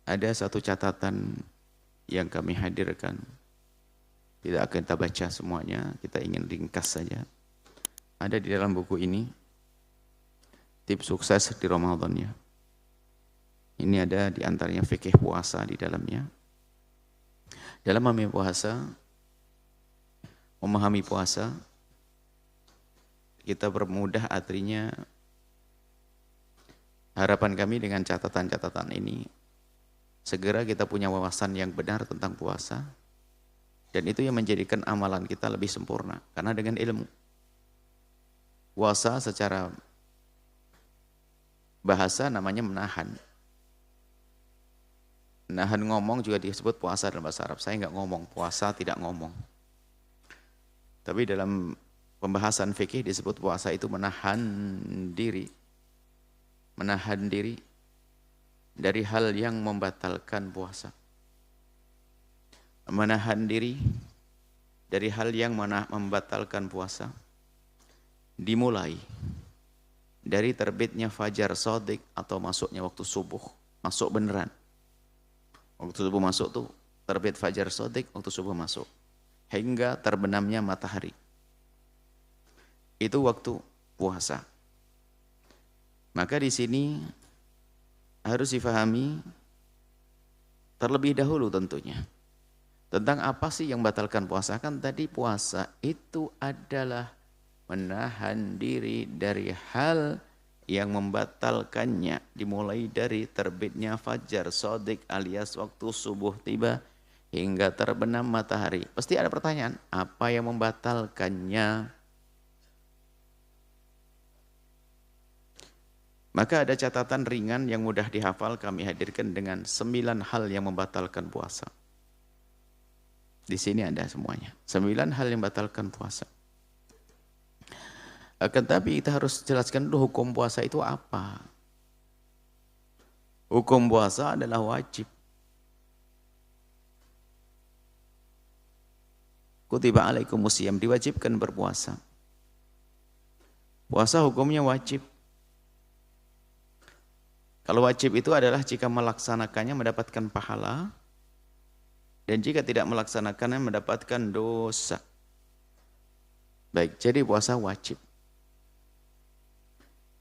ada satu catatan yang kami hadirkan. Tidak akan kita baca semuanya, kita ingin ringkas saja. Ada di dalam buku ini, tips sukses di Ramadan ya. Ini ada di antaranya fikih puasa di dalamnya. Dalam memahami puasa, kita bermudah artinya harapan kami dengan catatan-catatan ini, segera kita punya wawasan yang benar tentang puasa, dan itu yang menjadikan amalan kita lebih sempurna. Karena dengan ilmu, puasa secara bahasa namanya menahan. Menahan ngomong juga disebut puasa dalam bahasa Arab. Saya nggak ngomong, puasa tidak ngomong. Tapi dalam pembahasan fikih disebut puasa itu menahan diri. Menahan diri dari hal yang membatalkan puasa. Menahan diri dari hal yang membatalkan puasa dimulai dari terbitnya fajar shadiq atau masuknya waktu subuh, masuk beneran. Waktu subuh masuk tuh terbit fajar shadiq, waktu subuh masuk, hingga terbenamnya matahari. Itu waktu puasa. Maka di sini harus difahami terlebih dahulu tentunya tentang apa sih yang membatalkan puasa. Kan tadi puasa itu adalah menahan diri dari hal yang membatalkannya, dimulai dari terbitnya fajar shadiq alias waktu subuh tiba hingga terbenam matahari. Pasti ada pertanyaan, apa yang membatalkannya? Maka ada catatan ringan yang mudah dihafal kami hadirkan dengan 9 hal yang membatalkan puasa. Di sini ada semuanya. 9 hal yang membatalkan puasa. Akan tapi kita harus jelaskan dulu hukum puasa itu apa. Hukum puasa adalah wajib. Kutiba alaikumusiyam, diwajibkan berpuasa. Puasa hukumnya wajib. Kalau wajib itu adalah jika melaksanakannya mendapatkan pahala, dan jika tidak melaksanakannya mendapatkan dosa. Baik, jadi puasa wajib.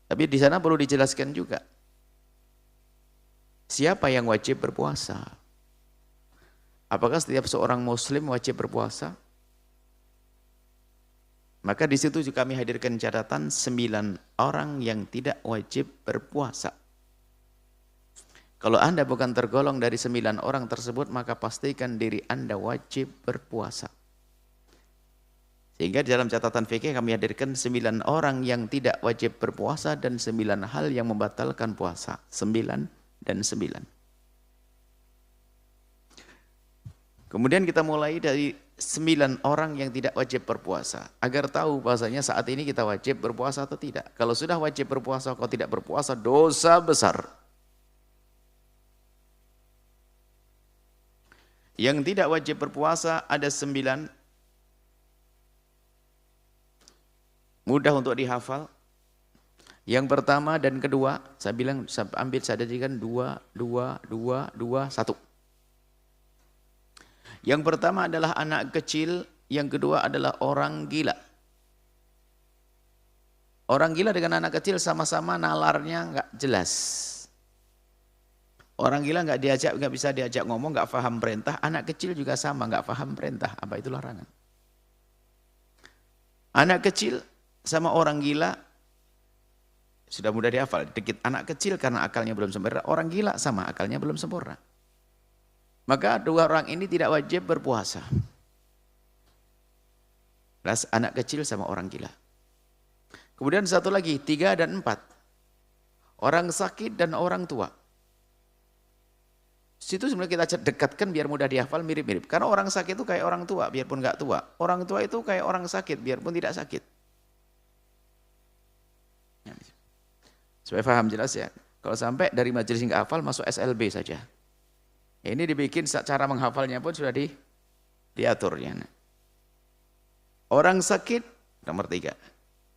Tapi di sana perlu dijelaskan juga, siapa yang wajib berpuasa? Apakah setiap seorang muslim wajib berpuasa? Maka di situ juga kami hadirkan catatan 9 orang yang tidak wajib berpuasa. Kalau Anda bukan tergolong dari 9 orang tersebut, maka pastikan diri Anda wajib berpuasa. Sehingga dalam catatan fikih kami hadirkan 9 orang yang tidak wajib berpuasa dan 9 hal yang membatalkan puasa. 9 dan 9. Kemudian kita mulai dari 9 orang yang tidak wajib berpuasa. Agar tahu bahasanya saat ini kita wajib berpuasa atau tidak. Kalau sudah wajib berpuasa, kalau tidak berpuasa, dosa besar. Yang tidak wajib berpuasa ada 9. Mudah untuk dihafal. Yang pertama dan kedua, saya bilang, saya ambil, saya jadikan 2, 2, 2, 2, 1. Yang pertama adalah anak kecil, yang kedua adalah orang gila. Orang gila dengan anak kecil sama-sama nalarnya nggak jelas. Orang gila nggak bisa diajak ngomong, nggak paham perintah. Anak kecil juga sama, nggak paham perintah. Apa itu larangan? Anak kecil sama orang gila sudah mudah dihafal. Dikit anak kecil karena akalnya belum sempurna. Orang gila sama akalnya belum sempurna. Maka 2 orang ini tidak wajib berpuasa. Anak kecil sama orang gila. Kemudian satu lagi, 3 dan 4. Orang sakit dan orang tua. Situ sebenarnya kita dekatkan biar mudah dihafal, mirip-mirip. Karena orang sakit itu kayak orang tua, biarpun nggak tua. Orang tua itu kayak orang sakit, biarpun tidak sakit. Supaya paham jelas ya. Kalau sampai dari majelis nggak hafal, masuk SLB saja. Ini dibikin cara menghafalnya pun sudah diaturnya. Orang sakit, nomor 3.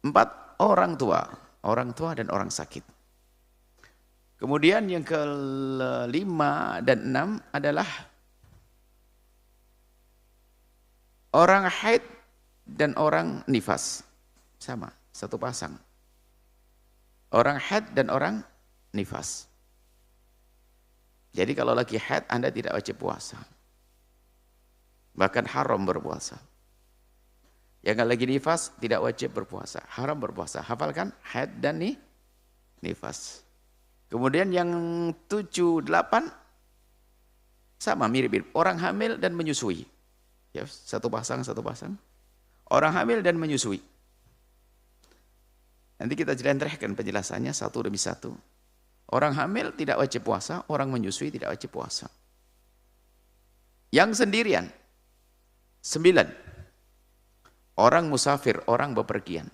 4, orang tua. Orang tua dan orang sakit. Kemudian yang kelima dan enam adalah orang haid dan orang nifas. Sama, satu pasang. Orang haid dan orang nifas. Jadi kalau lagi haid Anda tidak wajib puasa. Bahkan haram berpuasa. Yang lagi nifas tidak wajib berpuasa, haram berpuasa. Hafalkan haid dan nifas. Kemudian yang 7, 8 sama mirip-mirip. Orang hamil dan menyusui. Ya, satu pasang. Orang hamil dan menyusui. Nanti kita jelaskan penjelasannya satu demi satu. Orang hamil tidak wajib puasa, orang menyusui tidak wajib puasa. Yang sendirian 9. Orang musafir, orang bepergian.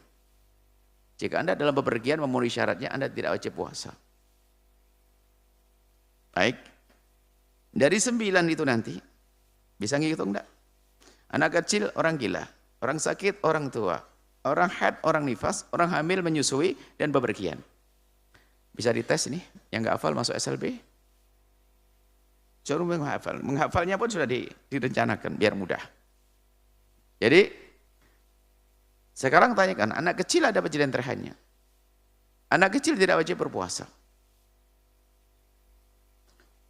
Jika Anda dalam bepergian memenuhi syaratnya, Anda tidak wajib puasa. Baik. Dari 9 itu nanti, bisa ngitung enggak? Anak kecil, orang gila. Orang sakit, orang tua. Orang haid, orang nifas, orang hamil, menyusui, dan bepergian. Bisa dites nih, yang enggak hafal masuk SLB. Suruh menghafal. Menghafalnya pun sudah direncanakan, biar mudah. Jadi, sekarang tanyakan, anak kecil ada penjelasannya. Anak kecil tidak wajib berpuasa.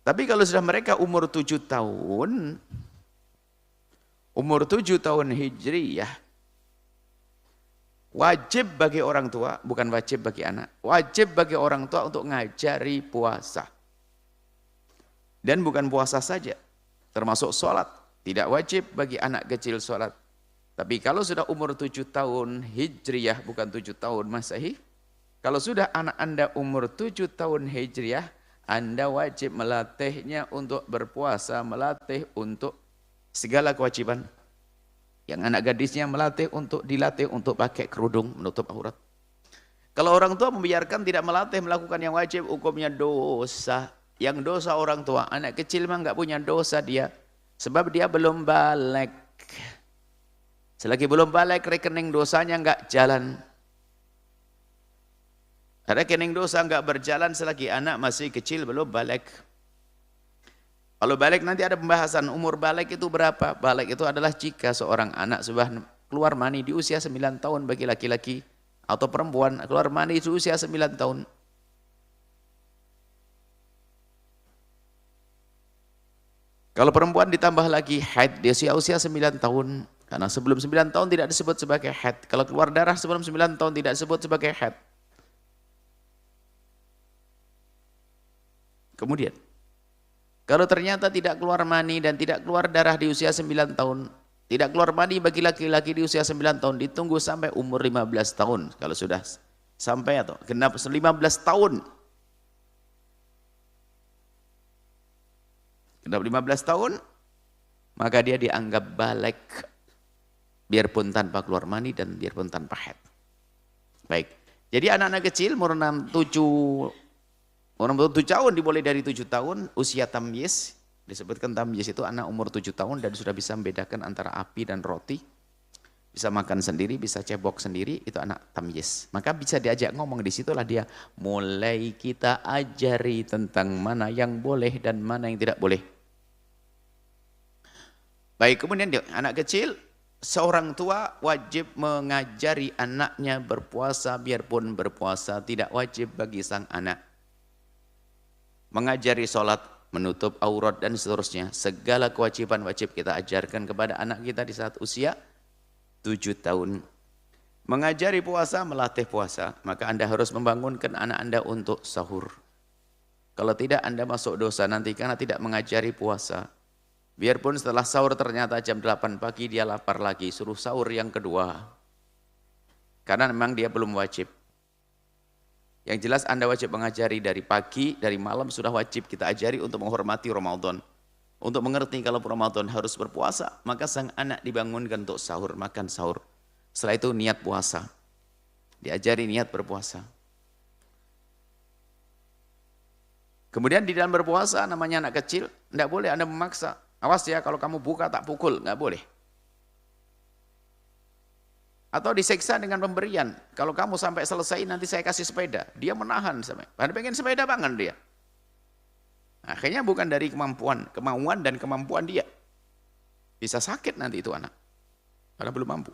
Tapi kalau sudah mereka umur 7 tahun, umur 7 tahun Hijriyah, wajib bagi orang tua, bukan wajib bagi anak, wajib bagi orang tua untuk ngajari puasa. Dan bukan puasa saja, termasuk sholat. Tidak wajib bagi anak kecil sholat. Tapi kalau sudah umur 7 tahun Hijriyah, bukan 7 tahun Masehi, kalau sudah anak Anda umur 7 tahun Hijriyah, Anda wajib melatihnya untuk berpuasa, melatih untuk segala kewajiban. Yang anak gadisnya dilatih untuk pakai kerudung menutup aurat. Kalau orang tua membiarkan tidak melatih melakukan yang wajib, hukumnya dosa. Yang dosa orang tua, anak kecil mah nggak punya dosa dia, sebab dia belum balik. Selagi belum balik, rekening dosanya nggak jalan. Rekening dosa nggak berjalan selagi anak masih kecil belum balik. Kalau balik nanti ada pembahasan umur balik itu berapa. Balik itu adalah jika seorang anak sudah keluar mani di usia 9 tahun bagi laki-laki atau perempuan keluar mani di usia 9 tahun. Kalau perempuan ditambah lagi haid di usia 9 tahun. Karena sebelum 9 tahun tidak disebut sebagai haid. Kalau keluar darah sebelum 9 tahun tidak disebut sebagai haid. Kemudian, kalau ternyata tidak keluar mani dan tidak keluar darah di usia 9 tahun, tidak keluar mani bagi laki-laki di usia 9 tahun, ditunggu sampai umur 15 tahun. Kalau sudah sampai atau genap 15 tahun. Genap 15 tahun, maka dia dianggap balik, biarpun tanpa keluar mani dan biarpun tanpa haid. Baik, jadi anak-anak kecil umur 7 tahun dimulai dari 7 tahun usia tamyiz, disebutkan tamyiz itu anak umur 7 tahun dan sudah bisa membedakan antara api dan roti, bisa makan sendiri, bisa cebok sendiri, itu anak tamyiz. Maka bisa diajak ngomong, disitulah dia mulai kita ajari tentang mana yang boleh dan mana yang tidak boleh. Baik, kemudian anak kecil, seorang tua wajib mengajari anaknya berpuasa, biarpun berpuasa tidak wajib bagi sang anak. Mengajari sholat, menutup aurat dan seterusnya. Segala kewajiban wajib kita ajarkan kepada anak kita di saat usia 7 tahun. Mengajari puasa, melatih puasa. Maka Anda harus membangunkan anak Anda untuk sahur. Kalau tidak Anda masuk dosa nanti karena tidak mengajari puasa. Biarpun setelah sahur ternyata jam 8 pagi dia lapar lagi, suruh sahur yang kedua. Karena memang dia belum wajib. Yang jelas Anda wajib mengajari dari pagi, dari malam sudah wajib kita ajari untuk menghormati Ramadan. Untuk mengerti kalau Ramadan harus berpuasa, maka sang anak dibangunkan untuk sahur, makan sahur. Setelah itu niat puasa. Diajari niat berpuasa. Kemudian di dalam berpuasa namanya anak kecil, tidak boleh Anda memaksa. Awas ya kalau kamu buka tak pukul, nggak boleh. Atau diseksa dengan pemberian. Kalau kamu sampai selesai nanti saya kasih sepeda. Dia menahan sampai. Anda pengen sepeda banget dia. Akhirnya bukan dari kemauan dan kemampuan dia. Bisa sakit nanti itu anak, karena belum mampu.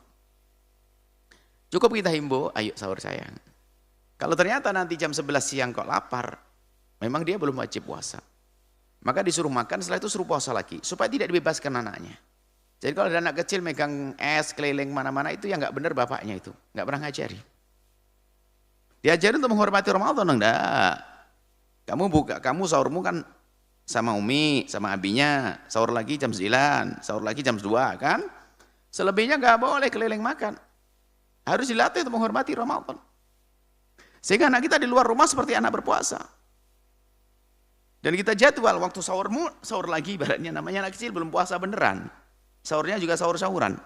Cukup kita himbau, ayo sahur sayang. Kalau ternyata nanti jam 11 siang kok lapar, memang dia belum wajib puasa. Maka disuruh makan, setelah itu suruh puasa lagi, supaya tidak dibebaskan anaknya. Jadi kalau ada anak kecil megang es, keliling mana-mana, itu yang nggak benar bapaknya itu. Nggak pernah ngajari. Diajarin untuk menghormati Ramadan, enggak. Kamu sahurmu kan sama Umi, sama abinya, sahur lagi jam 9, sahur lagi jam 2 kan. Selebihnya nggak boleh keliling makan. Harus dilatih untuk menghormati Ramadan. Sehingga anak kita di luar rumah seperti anak berpuasa. Dan kita jadwal waktu sahurmu, sahur lagi ibaratnya, namanya anak kecil belum puasa beneran. Sahurnya juga sahur-sahuran.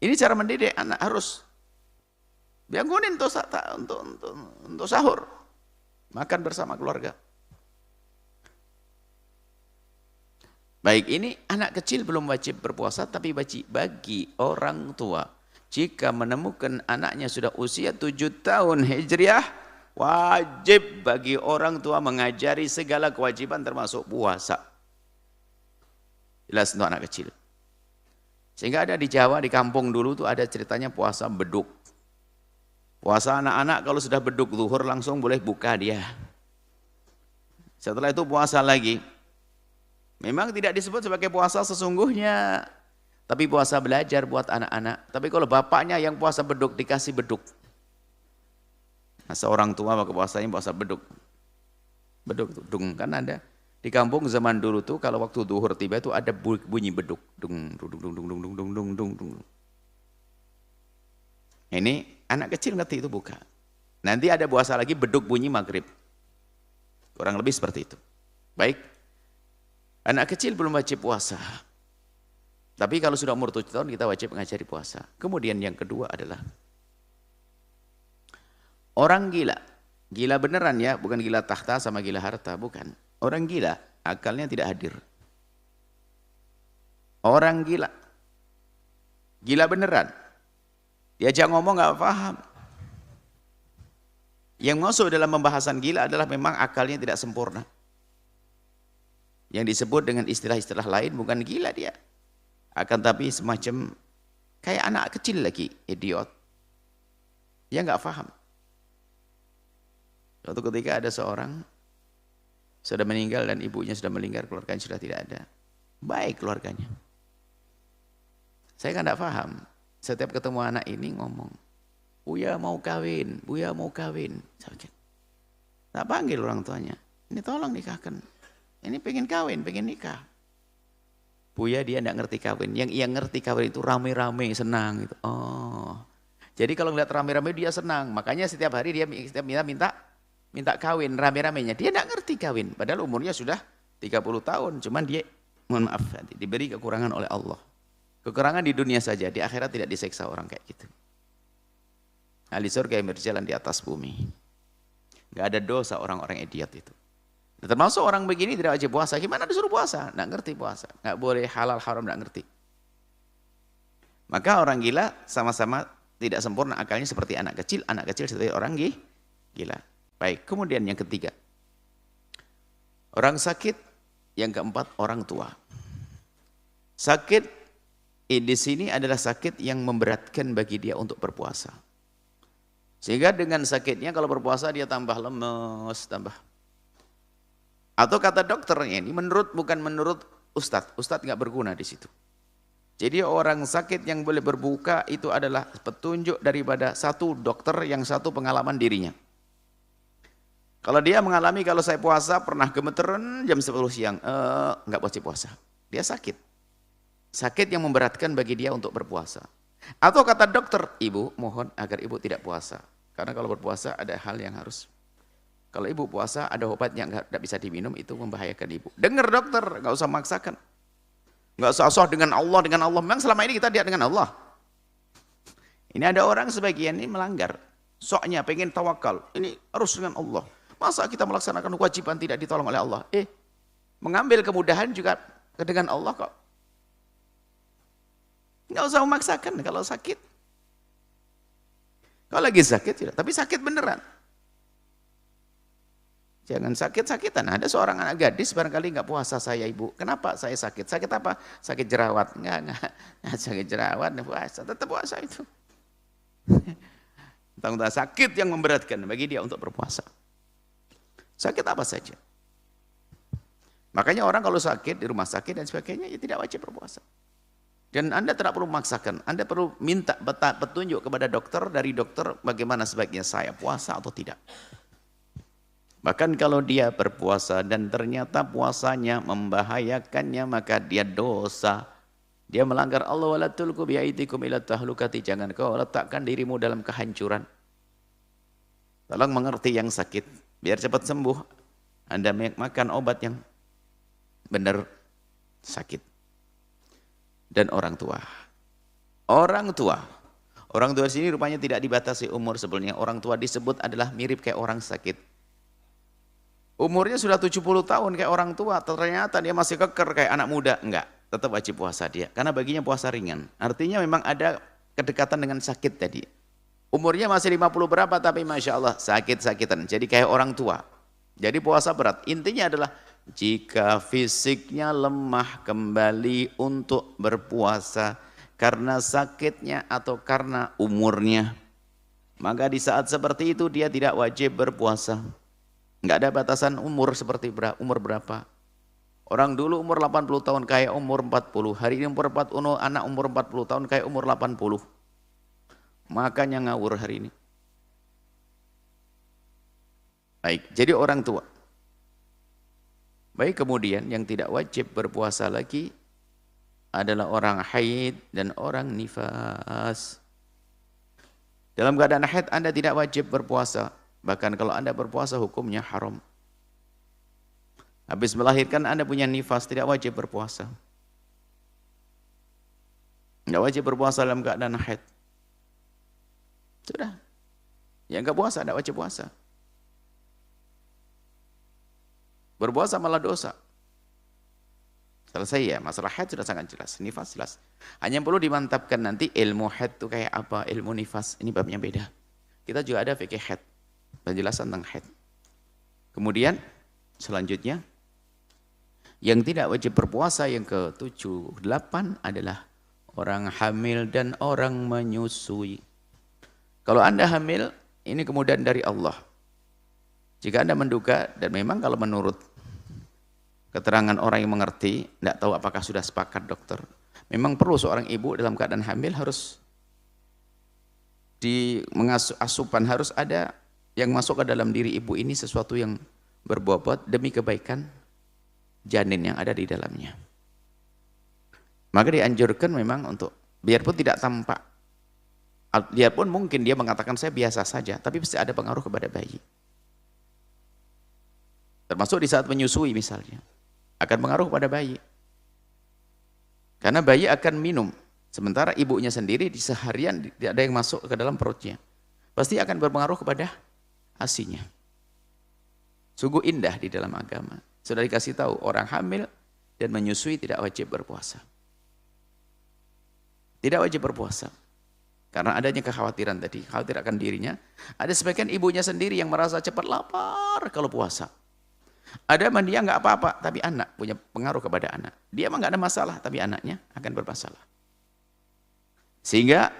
Ini cara mendidik anak, harus bangunin untuk sahur. Makan bersama keluarga. Baik, ini anak kecil belum wajib berpuasa, tapi wajib bagi orang tua. Jika menemukan anaknya sudah usia 7 tahun hijriah, wajib bagi orang tua mengajari segala kewajiban termasuk puasa. Jelas untuk anak kecil. Sehingga ada di Jawa, di kampung dulu tuh ada ceritanya puasa beduk. Puasa anak-anak kalau sudah beduk zuhur langsung boleh buka dia. Setelah itu puasa lagi. Memang tidak disebut sebagai puasa sesungguhnya, tapi puasa belajar buat anak-anak. Tapi kalau bapaknya yang puasa beduk, dikasih beduk. Masa orang tua pakai puasanya puasa beduk. Beduk tuh, dung, kan ada. Di kampung zaman dulu tuh kalau waktu zuhur tiba itu ada bunyi beduk. Dung, dung, dung, dung, dung, dung, dung, dung, dung, dung. Ini anak kecil ngerti itu buka. Nanti ada puasa lagi beduk bunyi maghrib. Kurang lebih seperti itu. Baik. Anak kecil belum wajib puasa. Tapi kalau sudah umur 7 tahun kita wajib mengajari puasa. Kemudian yang kedua adalah orang gila. Gila beneran ya, bukan gila tahta sama gila harta, bukan. Orang gila, akalnya tidak hadir. Orang gila. Gila beneran. Diajak ngomong nggak paham. Yang masuk dalam pembahasan gila adalah memang akalnya tidak sempurna. Yang disebut dengan istilah-istilah lain bukan gila dia. Akan tapi semacam kayak anak kecil lagi, idiot. Dia nggak paham. Suatu ketika ada seorang sudah meninggal dan ibunya sudah meninggal, keluarganya sudah tidak ada. Baik keluarganya. Saya kan nggak paham. Setiap ketemu anak ini ngomong, Buya mau kawin, Buya mau kawin. Tak panggil orang tuanya. Ini tolong nikahkan. Ini pengen kawin, pengen nikah. Buya dia enggak ngerti kawin. Yang ia ngerti kawin itu rame-rame, senang gitu. Oh. Jadi kalau ngeliat rame-rame dia senang. Makanya setiap hari dia minta kawin rame-ramenya. Dia enggak ngerti kawin. Padahal umurnya sudah 30 tahun. Cuman dia, mohon maaf, diberi kekurangan oleh Allah. Kekurangan di dunia saja. Di akhirat tidak diseksa orang kayak gitu. Ahli surga yang berjalan di atas bumi. Enggak ada dosa orang-orang idiot itu. Termasuk orang begini tidak wajib puasa. Gimana disuruh puasa? Nggak ngerti puasa. Nggak boleh halal haram, nggak ngerti. Maka orang gila sama-sama tidak sempurna akalnya seperti anak kecil seperti orang gila. Baik, kemudian yang ketiga. Orang sakit, yang keempat orang tua. Sakit di sini adalah sakit yang memberatkan bagi dia untuk berpuasa. Sehingga dengan sakitnya kalau berpuasa dia tambah lemes, atau kata dokternya ini bukan menurut ustadz nggak berguna di situ. Jadi orang sakit yang boleh berbuka itu adalah petunjuk daripada satu dokter yang satu pengalaman dirinya. Kalau dia mengalami kalau saya puasa pernah gemeteran jam 10 siang, nggak wajib puasa. Dia sakit. Sakit yang memberatkan bagi dia untuk berpuasa. Atau kata dokter, ibu mohon agar ibu tidak puasa. Karena kalau berpuasa ada hal yang harus. Kalau ibu puasa ada obat yang tidak bisa diminum, itu membahayakan ibu. Dengar dokter, nggak usah maksakan. Nggak usah soh dengan Allah. Memang selama ini kita lihat dengan Allah. Ini ada orang sebagian ini melanggar. Soknya pengen tawakal. Ini harus dengan Allah. Masa kita melaksanakan kewajiban tidak ditolong oleh Allah? Mengambil kemudahan juga dengan Allah kok. Nggak usah memaksakan kalau sakit. Kalau lagi sakit tidak, tapi sakit beneran. Jangan sakit-sakitan. Ada seorang anak gadis barangkali nggak puasa, saya ibu. Kenapa saya sakit? Sakit apa? Sakit jerawat. Enggak. Sakit jerawat, puasa. Tetap puasa itu. Tentang sakit yang memberatkan bagi dia untuk berpuasa. Sakit apa saja. Makanya orang kalau sakit di rumah sakit dan sebagainya, ya tidak wajib berpuasa. Dan Anda tidak perlu memaksakan. Anda perlu minta petunjuk kepada dokter, dari dokter bagaimana sebaiknya saya puasa atau tidak. Bahkan kalau dia berpuasa dan ternyata puasanya membahayakannya, maka dia dosa. Dia melanggar Allah, wala tulqu bi'aidikum ila tahlukati. Jangan kau letakkan dirimu dalam kehancuran. Tolong mengerti yang sakit, biar cepat sembuh. Anda makan obat yang benar sakit. Dan orang tua. Orang tua di sini rupanya tidak dibatasi umur sebelumnya. Orang tua disebut adalah mirip kayak orang sakit. Umurnya sudah 70 tahun kayak orang tua, ternyata dia masih keker kayak anak muda. Enggak, tetap wajib puasa dia. Karena baginya puasa ringan. Artinya memang ada kedekatan dengan sakit tadi. Umurnya masih 50 berapa, tapi Masya Allah sakit-sakitan. Jadi kayak orang tua. Jadi puasa berat. Intinya adalah jika fisiknya lemah kembali untuk berpuasa karena sakitnya atau karena umurnya, maka di saat seperti itu dia tidak wajib berpuasa. Enggak ada batasan umur seperti umur berapa. Orang dulu umur 80 tahun kayak umur 40. Hari ini umur 40, anak umur 40 tahun kayak umur 80. Makanya ngawur hari ini. Baik, jadi orang tua. Baik, kemudian yang tidak wajib berpuasa lagi adalah orang haid dan orang nifas. Dalam keadaan haid Anda tidak wajib berpuasa. Bahkan kalau Anda berpuasa hukumnya haram. Habis melahirkan Anda punya nifas, tidak wajib berpuasa. Tidak wajib berpuasa dalam keadaan haid. Sudah. Yang enggak puasa, tidak wajib puasa. Berpuasa malah dosa. Selesai ya, masalah haid sudah sangat jelas. Nifas jelas. Hanya perlu dimantapkan nanti ilmu haid itu kayak apa, ilmu nifas. Ini babnya beda. Kita juga ada fikih haid. Penjelasan tentang haid. Kemudian selanjutnya yang tidak wajib berpuasa yang ke-7, 8 adalah orang hamil dan orang menyusui. Kalau Anda hamil, ini kemudahan dari Allah. Jika Anda menduga, dan memang kalau menurut keterangan orang yang mengerti, tidak tahu apakah sudah sepakat dokter, memang perlu seorang ibu dalam keadaan hamil harus di asupan, harus ada yang masuk ke dalam diri ibu ini sesuatu yang berbobot demi kebaikan janin yang ada di dalamnya. Maka dianjurkan memang untuk, biarpun tidak tampak, biarpun mungkin dia mengatakan saya biasa saja, tapi pasti ada pengaruh kepada bayi. Termasuk di saat menyusui misalnya, akan pengaruh pada bayi. Karena bayi akan minum, sementara ibunya sendiri di seharian tidak ada yang masuk ke dalam perutnya. Pasti akan berpengaruh kepada asinya. Sungguh indah di dalam agama. Sudah dikasih tahu, orang hamil dan menyusui tidak wajib berpuasa. Tidak wajib berpuasa. Karena adanya kekhawatiran tadi, khawatir akan dirinya. Ada sebagian ibunya sendiri yang merasa cepat lapar kalau puasa. Ada yang dia nggak apa-apa, tapi anak punya pengaruh kepada anak. Dia mah nggak ada masalah, tapi anaknya akan bermasalah. Sehingga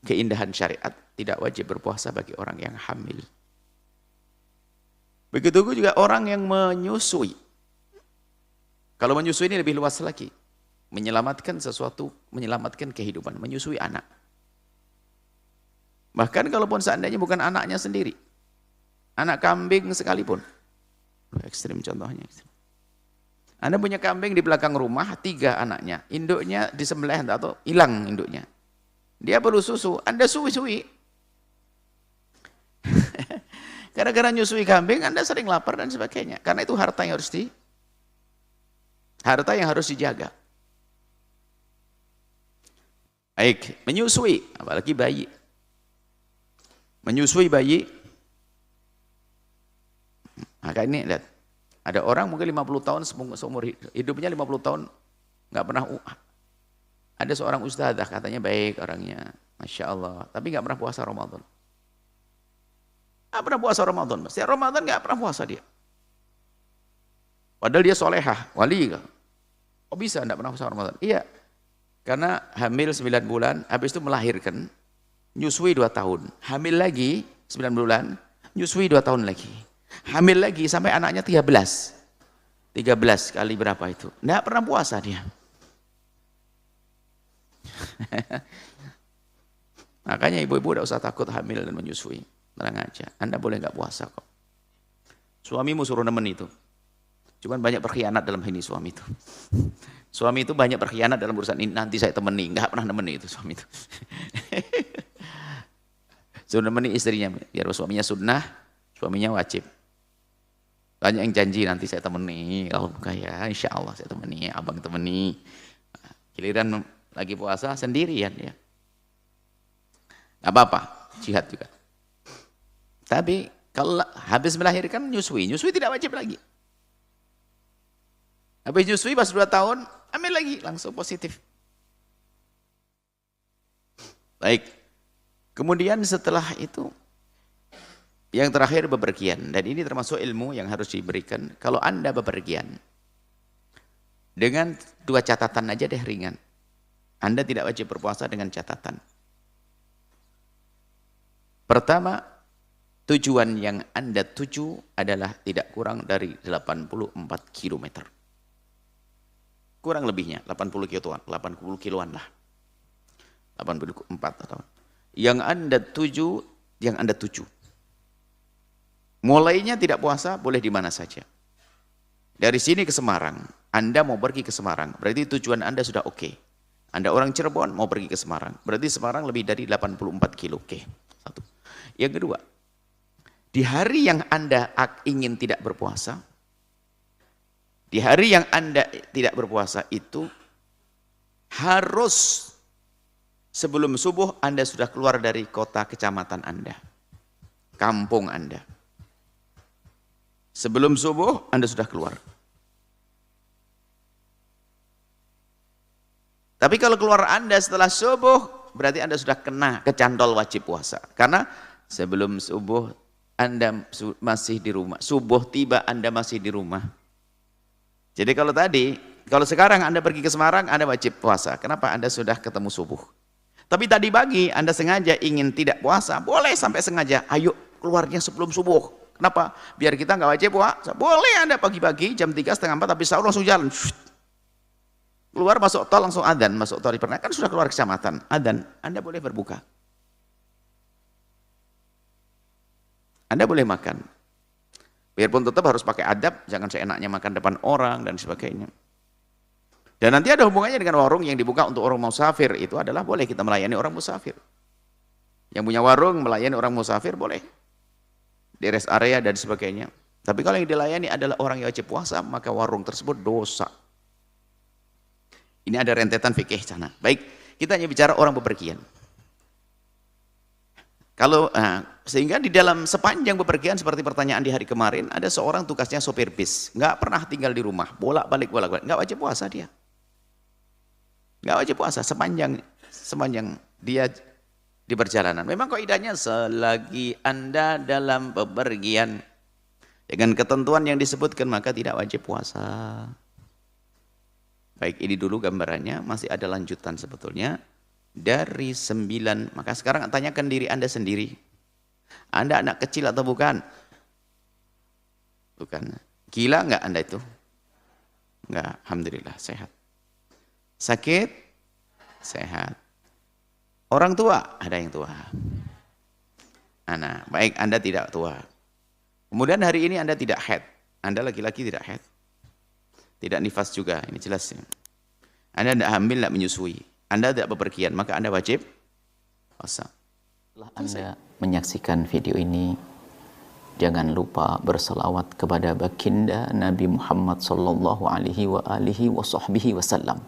keindahan syariat tidak wajib berpuasa bagi orang yang hamil. Begitu juga orang yang menyusui. Kalau menyusui ini lebih luas lagi. Menyelamatkan sesuatu, menyelamatkan kehidupan, menyusui anak. Bahkan kalaupun seandainya bukan anaknya sendiri. Anak kambing sekalipun. Ekstrim contohnya. Anda punya kambing di belakang rumah, 3 anaknya. Induknya disembelih atau hilang induknya. Dia perlu susu, Anda suwi-suwi. Gara-gara nyusui kambing, Anda sering lapar dan sebagainya. Karena itu harta yang harus dijaga. Baik, menyusui, apalagi bayi. Menyusui bayi. Maka ini lihat, ada orang mungkin 50 tahun seumur hidupnya 50 tahun nggak pernah. Ada seorang ustadzah katanya baik orangnya, Masya Allah, tapi nggak pernah puasa Ramadan. Nggak pernah puasa Ramadan, setiap Ramadan nggak pernah puasa dia. Padahal dia solehah, wali. Kok bisa tidak pernah puasa Ramadan? Iya, karena hamil 9 bulan, habis itu melahirkan, nyusui 2 tahun. Hamil lagi 9 bulan, nyusui 2 tahun lagi. Hamil lagi sampai anaknya 13 kali berapa itu? Tidak pernah puasa dia. Makanya ibu-ibu tidak usah takut hamil dan menyusui. Tenang aja, Anda boleh nggak puasa kok. Suamimu suruh nemen itu. Cuman banyak berkhianat dalam ini suami itu. Suami itu banyak berkhianat dalam urusan ini. Nanti saya temani, nggak pernah nemeni itu suami itu. Suruh nemeni istrinya, biar suaminya sunnah, suaminya wajib. Banyak yang janji nanti saya temani, kalau kaya insya Allah saya temani, abang temani. Giliran lagi puasa sendirian ya. Gak apa-apa, jihad juga. Tapi kalau habis melahirkan nyusui tidak wajib lagi. Habis nyusui pas 2 tahun, ambil lagi, langsung positif. Baik, kemudian setelah itu, yang terakhir bepergian. Dan ini termasuk ilmu yang harus diberikan. Kalau Anda bepergian, dengan 2 catatan aja deh ringan. Anda tidak wajib berpuasa dengan catatan. Pertama, tujuan yang Anda tuju adalah tidak kurang dari 84 km. Kurang lebihnya, 80 kiloan lah. 84 atau. Yang Anda tuju. Mulainya tidak puasa, boleh di mana saja. Dari sini ke Semarang, Anda mau pergi ke Semarang, berarti tujuan Anda sudah oke. Anda orang Cirebon, mau pergi ke Semarang, berarti Semarang lebih dari 84 kilo, oke. Satu. Yang kedua, di hari yang Anda ingin tidak berpuasa, di hari yang Anda tidak berpuasa itu harus sebelum subuh Anda sudah keluar dari kota kecamatan Anda, kampung Anda. Sebelum subuh Anda sudah keluar. Tapi kalau keluar Anda setelah subuh, berarti Anda sudah kena kecantol wajib puasa. Karena sebelum subuh Anda masih di rumah. Subuh tiba Anda masih di rumah. Jadi kalau sekarang Anda pergi ke Semarang, Anda wajib puasa. Kenapa? Anda sudah ketemu subuh. Tapi tadi pagi Anda sengaja ingin tidak puasa, boleh sampai sengaja. Ayo keluarnya sebelum subuh. Kenapa? Biar kita nggak wajib puasa. Boleh Anda pagi-pagi jam 3, setengah 4 habis sahur langsung jalan. Keluar masuk tol langsung adzan, masuk tol pernah kan sudah keluar kecamatan, adzan, Anda boleh berbuka. Anda boleh makan. Biarpun tetap harus pakai adab, jangan seenaknya makan depan orang dan sebagainya. Dan nanti ada hubungannya dengan warung yang dibuka untuk orang musafir, itu adalah boleh kita melayani orang musafir. Yang punya warung melayani orang musafir boleh. Di rest area dan sebagainya. Tapi kalau yang dilayani adalah orang yang wajib puasa, maka warung tersebut dosa. Ini ada rentetan fikih sana. Baik, kita hanya bicara orang bepergian. Sehingga di dalam sepanjang bepergian seperti pertanyaan di hari kemarin, ada seorang tugasnya sopir bis, nggak pernah tinggal di rumah, bolak-balik, nggak wajib puasa dia. Nggak wajib puasa sepanjang dia di perjalanan. Memang kaidahnya selagi Anda dalam bepergian dengan ketentuan yang disebutkan maka tidak wajib puasa. Baik, ini dulu gambarannya, masih ada lanjutan sebetulnya. Dari 9, maka sekarang tanyakan diri Anda sendiri. Anda anak kecil atau bukan? Bukan. Gila enggak Anda itu? Enggak, alhamdulillah sehat. Sakit? Sehat. Orang tua? Ada yang tua. Anak, baik Anda tidak tua. Kemudian hari ini Anda tidak haid. Anda laki-laki tidak haid. Tidak nifas juga, ini jelas ya. Anda tidak hamil, tidak menyusui. Anda tidak bepergian, maka Anda wajib puasa. Setelah Anda menyaksikan video ini, jangan lupa berselawat kepada baginda Nabi Muhammad sallallahu alaihi wa alihi wa sahbihi wasallam.